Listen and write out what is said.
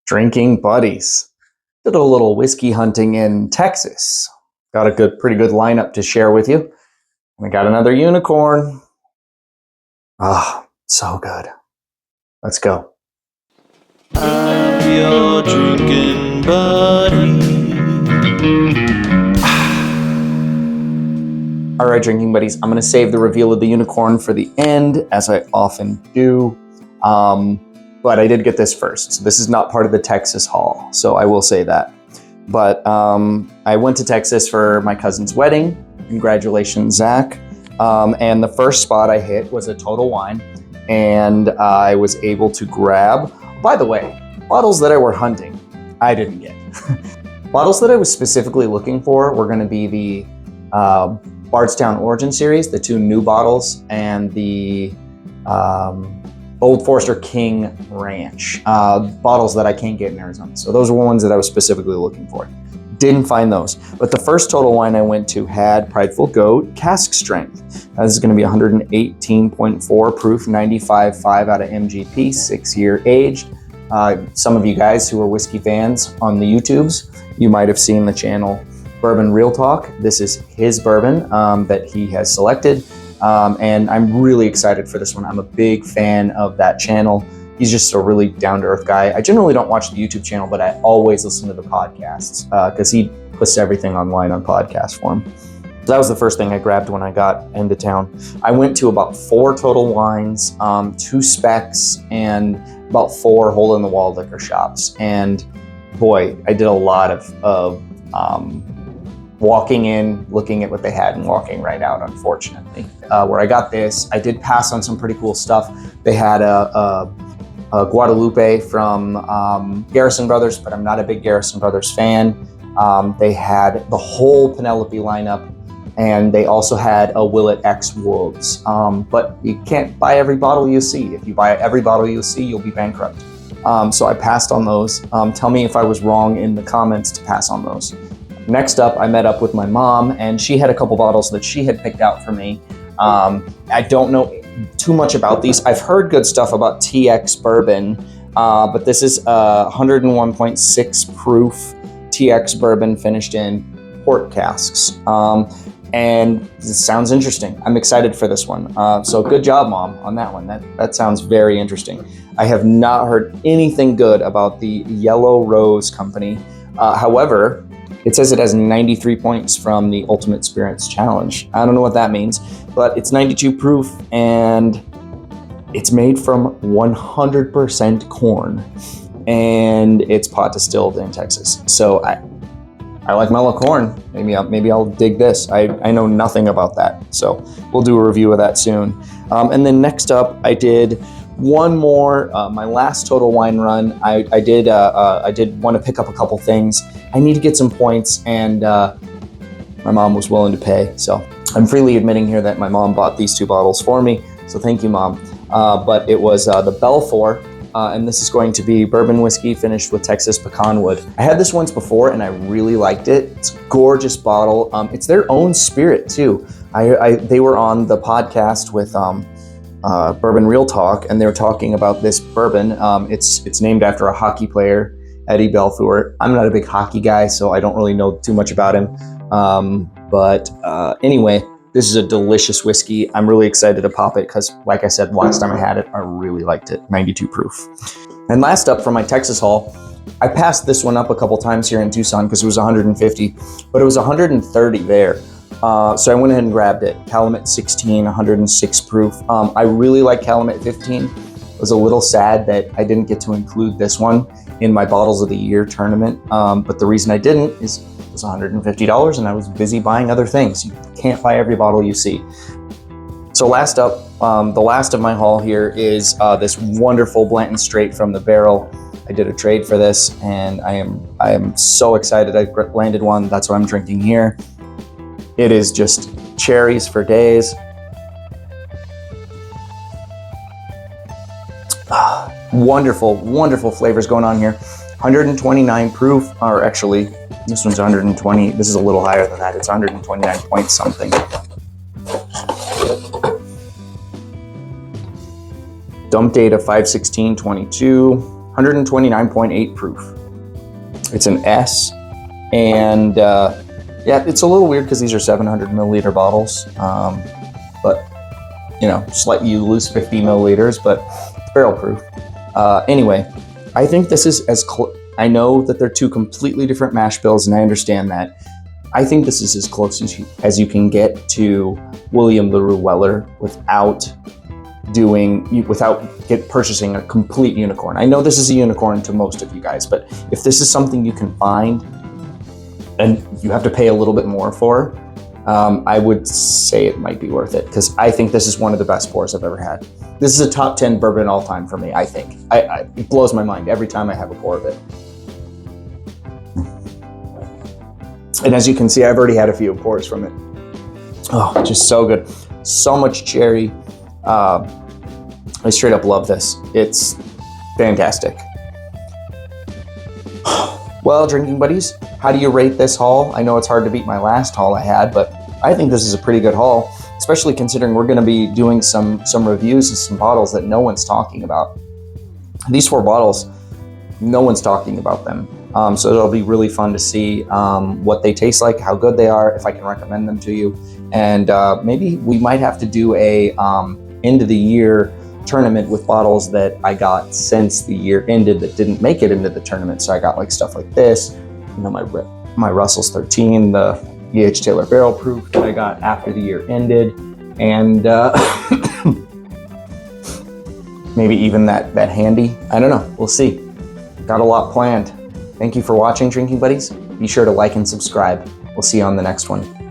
Drinking buddies. Did a little whiskey hunting in Texas. Got a pretty good lineup to share with you. We got another unicorn. Ah, so good. Let's go. I'm your drinking buddy. All right, drinking buddies, I'm going to save the reveal of the unicorn for the end, as I often do. But I did get this first. So this is not part of the Texas haul, so I will say that. But I went to Texas for my cousin's wedding. Congratulations, Zach. And the first spot I hit was a Total Wine, and I was able to grab, by the way, bottles that I were hunting, I didn't get. Bottles that I was specifically looking for were going to be the Bardstown Origin Series, the 2 new bottles, and the Old Forester King Ranch, bottles that I can't get in Arizona. So those were ones that I was specifically looking for. Didn't find those. But the first Total Wine I went to had Prideful Goat cask strength. This is going to be 118.4 proof, 95.5 out of MGP, 6-year aged. Some of you guys who are whiskey fans on the YouTubes, you might have seen the channel Bourbon Real Talk. This is his bourbon that he has selected. And I'm really excited for this one. I'm a big fan of that channel. He's just a really down-to-earth guy. I generally don't watch the YouTube channel, but I always listen to the podcasts because he puts everything online on podcast form. So that was the first thing I grabbed when I got into town. I went to about 4 Total Wines, 2 Specs, and about 4 hole-in-the-wall liquor shops. And boy, I did a lot of walking in, looking at what they had, and walking right out, unfortunately. Where I got this, I did pass on some pretty cool stuff. They had a Guadalupe from Garrison Brothers, but I'm not a big Garrison Brothers fan. They had the whole Penelope lineup, and they also had a Willet X Wolves. But you can't buy every bottle you see. If you buy every bottle you see, you'll be bankrupt. So I passed on those. Tell me if I was wrong in the comments to pass on those. Next up, I met up with my mom, and she had a couple bottles that she had picked out for me. I don't know too much about these. I've heard good stuff about TX Bourbon, but this is 101.6 proof TX Bourbon finished in port casks. And it sounds interesting. I'm excited for this one. So good job, Mom, on that one. That sounds very interesting. I have not heard anything good about the Yellow Rose Company. However, it says it has 93 points from the Ultimate Spirits Challenge. I don't know what that means, but it's 92 proof, and it's made from 100% corn, and it's pot distilled in Texas. So I like mellow corn. Maybe I'll dig this. I know nothing about that, so we'll do a review of that soon. And then next up, I did one more. My last Total Wine run, I did want to pick up a couple things. I need to get some points, and my mom was willing to pay. So I'm freely admitting here that my mom bought these 2 bottles for me. So thank you, Mom. But it was the Belfour. And this is going to be bourbon whiskey finished with Texas pecan wood. I had this once before, and I really liked it. It's a gorgeous bottle. It's their own spirit too. They were on the podcast with Bourbon Real Talk, and they were talking about this bourbon. It's named after a hockey player, Eddie Belfour. I'm not a big hockey guy, so I don't really know too much about him. But anyway, this is a delicious whiskey. I'm really excited to pop it because, like I said, last time I had it, I really liked it. 92 proof. And last up for my Texas haul, I passed this one up a couple times here in Tucson because it was 150, but it was 130 there. So I went ahead and grabbed it. Calumet 16, 106 proof. I really like Calumet 15. I was a little sad that I didn't get to include this one in my Bottles of the Year tournament. But the reason I didn't is it was $150 and I was busy buying other things. You can't buy every bottle you see. So last up, the last of my haul here is this wonderful Blanton straight from the barrel. I did a trade for this, and I am so excited I landed one. That's what I'm drinking here. It is just cherries for days. Wonderful, wonderful flavors going on here. 129 proof, or actually, this one's 120. This is a little higher than that. It's 129 point something. Dump date of 5/16/22. 129.8 proof. It's an S, and yeah, it's a little weird because these are 700 milliliter bottles, but you know, just let you lose 50 milliliters, but it's barrel proof. Anyway, I think this is I know that they're two completely different mash bills, and I understand that. I think this is as close as you can get to William LaRue Weller without purchasing a complete unicorn. I know this is a unicorn to most of you guys, but if this is something you can find and you have to pay a little bit more for, I would say it might be worth it, because I think this is one of the best pours I've ever had. This is a top 10 bourbon all time for me, I think. It blows my mind every time I have a pour of it. And as you can see, I've already had a few pours from it. Oh, just so good. So much cherry. I straight up love this. It's fantastic. Well, drinking buddies, how do you rate this haul? I know it's hard to beat my last haul I had, but I think this is a pretty good haul, especially considering we're going to be doing some reviews of some bottles that no one's talking about. These 4 bottles, no one's talking about them. So it'll be really fun to see what they taste like, how good they are, if I can recommend them to you. And maybe we might have to do a end of the year tournament with bottles that I got since the year ended that didn't make it into the tournament. So I got like stuff like this, you know, my Russell's 13, the E.H. Taylor Barrel Proof that I got after the year ended, and maybe even that handy. I don't know. We'll see. Got a lot planned. Thank you for watching, Drinking Buddies. Be sure to like and subscribe. We'll see you on the next one.